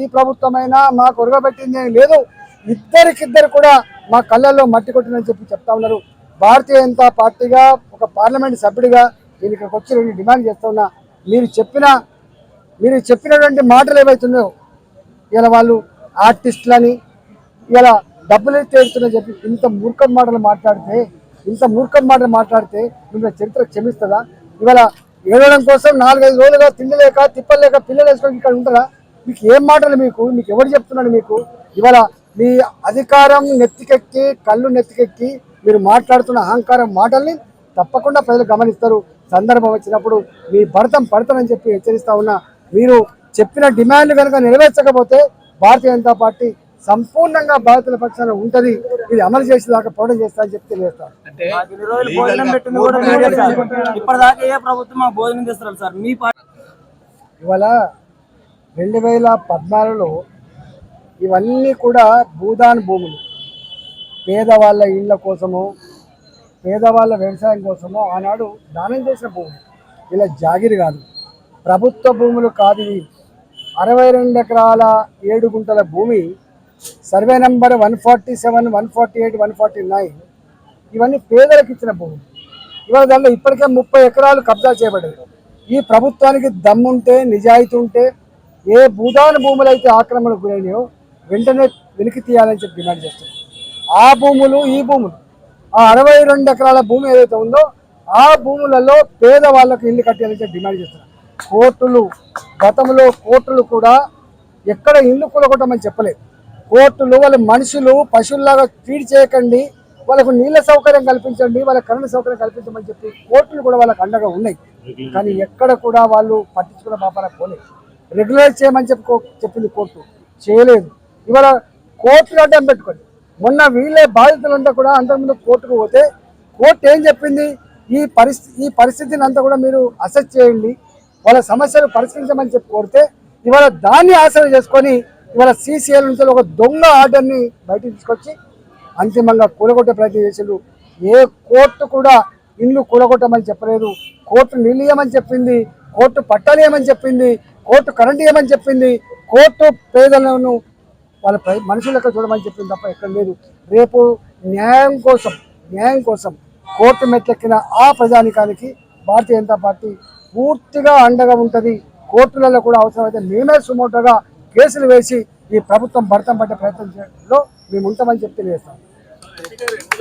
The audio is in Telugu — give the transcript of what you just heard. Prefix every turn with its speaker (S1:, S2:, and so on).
S1: ఈ ప్రభుత్వమైనా మాకు ఉరగబెట్టింది లేదు, ఇద్దరికిద్దరు కూడా మా కళ్ళల్లో మట్టి కొట్టిందని చెప్తా ఉన్నారు. భారతీయ జనతా పార్టీగా ఒక పార్లమెంట్ సభ్యుడిగా నేను ఇక్కడికి వచ్చి రెండు డిమాండ్ చేస్తా ఉన్నా. మీరు చెప్పినటువంటి మాటలు ఏవైతున్నాయో ఇలా వాళ్ళు ఆర్టిస్టులని ఇలా డబ్బులు తేలుతుందని చెప్పి ఇంత మూర్ఖం మాటలు మాట్లాడితే మిమ్మల్ని చరిత్ర క్షమిస్తుందా? ఇవాళ ఏడవడం కోసం 4-5 రోజులుగా తిండి లేక తిప్పలు లేక పిల్లలు వేసుకొని ఇక్కడ ఉంటారా? మీకు ఏం మాటలు, మీకు ఎవరు చెప్తున్నాడు? మీకు ఇవాళ మీ అధికారం నెత్తికెక్కి కళ్ళు నెత్తికెక్కి మీరు మాట్లాడుతున్న అహంకారం మాటల్ని తప్పకుండా ప్రజలు గమనిస్తారు. సందర్భం వచ్చినప్పుడు మీ పడతానని చెప్పి హెచ్చరిస్తా ఉన్నా. మీరు చెప్పిన డిమాండ్లు కనుక నెరవేర్చకపోతే భారతీయ జనతా పార్టీ సంపూర్ణంగా బాధితుల పక్షాన ఉంటది. ఇది అమలు చేసేదాకా పోరాటం చేస్తా అని చెప్పి తెలియజేస్తాను. ఇవాళ 2014లో ఇవన్నీ కూడా భూదాన్ భూములు, పేదవాళ్ళ ఇళ్ల కోసమో పేదవాళ్ళ వ్యవసాయం కోసమో ఆనాడు దానం చేసిన భూములు. ఇలా జాగిరి కాదు, ప్రభుత్వ భూములు కాదు. 62 ఎకరాల 7 గుంటల భూమి, సర్వే నెంబర్ 147, 148, 149 ఇవన్నీ పేదలకు ఇచ్చిన భూములు. ఇవాళ దాంట్లో ఇప్పటికే 30 ఎకరాలు కబ్జా చేయబడ్డాయి. ఈ ప్రభుత్వానికి దమ్ముంటే, నిజాయితీ ఉంటే ఏ భూదాన భూములు అయితే ఆక్రమణకు గురైనాయో వెంటనే వెలికి తీయాలని చెప్పి డిమాండ్ చేస్తారు. ఆ భూములు, ఈ భూములు, ఆ 62 ఎకరాల భూమి ఏదైతే ఉందో ఆ భూములలో పేదవాళ్ళకు ఇల్లు కట్టాలని చెప్పి డిమాండ్ చేస్తున్నారు. గతంలో కోర్టులు కూడా ఎక్కడ ఇల్లు కూలగొట్టమని చెప్పలేదు. కోర్టులు వాళ్ళ మనుషులు పశువుల్లాగా ట్రీట్ చేయకండి, వాళ్ళకు నీళ్ళ సౌకర్యం కల్పించండి, వాళ్ళ కరెంటు సౌకర్యం కల్పించమని చెప్పి కోర్టులు కూడా వాళ్ళకి అండగా ఉన్నాయి. కానీ ఎక్కడ కూడా వాళ్ళు పట్టించుకున్న పాపాలకు పోలేదు. రెగ్యులైజ్ చేయమని చెప్పింది కోర్టు, చేయలేదు. ఇవాళ కోర్టులు అడ్డం పెట్టుకొని మొన్న వీళ్ళే బాధితులంతా కూడా అంతకుముందు కోర్టుకు పోతే కోర్టు ఏం చెప్పింది? ఈ పరిస్థితిని అంతా కూడా మీరు అసెస్ చేయండి, వాళ్ళ సమస్యలు పరిష్కరించమని చెప్పి కోరితే ఇవాళ దాన్ని ఆశ్రయం చేసుకొని ఇవాళ CCL నుంచి ఒక దొంగ ఆర్డర్ని బయటకు తీసుకొచ్చి అంతిమంగా కూలగొట్టే ప్రయత్నం చేసిండు. ఏ కోర్టు కూడా ఇల్లు కూలగొట్టమని చెప్పలేదు. కోర్టు నీళ్ళు ఇవ్వమని చెప్పింది, కోర్టు పట్టాలు ఇవ్వమని చెప్పింది, కోర్టు కరెంటు ఇవ్వమని చెప్పింది, కోర్టు పేదలను వాళ్ళ మనుషులకు చూడమని చెప్పింది తప్ప ఎక్కడ లేదు. రేపు న్యాయం కోసం కోర్టు మెట్లెక్కిన ఆ ప్రజానికానికి భారతీయ జనతా పార్టీ పూర్తిగా అండగా ఉంటుంది. కోర్టులలో కూడా అవసరమైతే మేమే సుమోటోగా కేసులు వేసి ఈ ప్రభుత్వం భర్తం పట్టే ప్రయత్నంలో మేము ఉంటామని చెప్పి తెలియజేస్తాం.